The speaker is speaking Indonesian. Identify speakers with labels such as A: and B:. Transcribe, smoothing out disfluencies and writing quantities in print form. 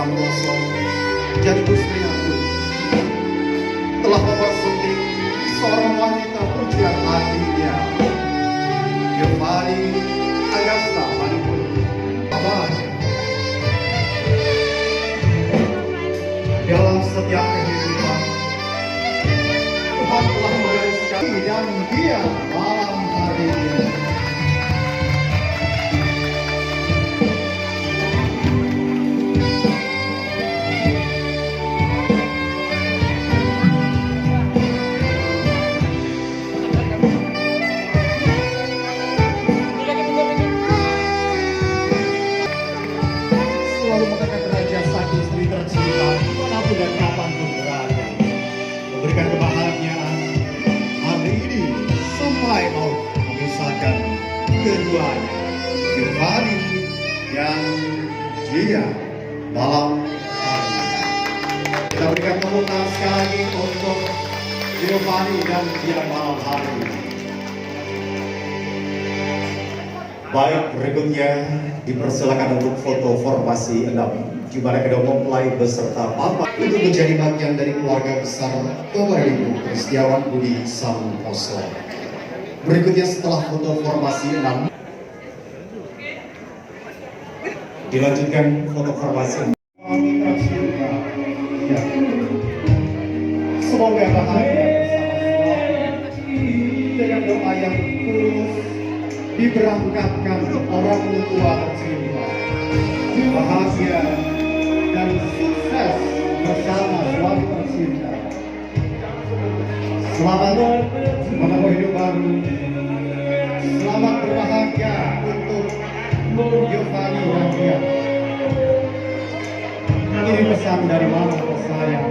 A: Santoso, jadi istrinya pun telah mempersunting seorang wanita pujian hatinya, Giovanni Agasta Manipur. Abah, dalam setiap kehidupan Tuhan telah memberi dan dia malam hari ini. Selalu mengangkat derajat sang istri tercinta dimanapun dan kapanpun berada, memberikan kebahagiaan hari ini sampai mau memisahkan keduanya, Giovanni dan Gia malam hari ini. Kita berikan tepuk tangan sekali lagi untuk Giovanni dan Gia malam hari ini. Baik, berikutnya dipersilakan untuk foto formasi 6 di mana kedua mempelai beserta Bapak untuk menjadi bagian dari keluarga besar Bapak Ibu Kristiawan Budi Santoso. Berikutnya setelah foto formasi 6 dilanjutkan foto formasi 6. Ya. Semoga bahagia bersama dengan doa yang tulus diberangkatkan orang tua tercinta, bahagia dan sukses bersama suami tercinta. Selamat menempuh hidup baru, selamat berbahagia untuk Giovanni dan Gia. Ini pesan dari mama saya.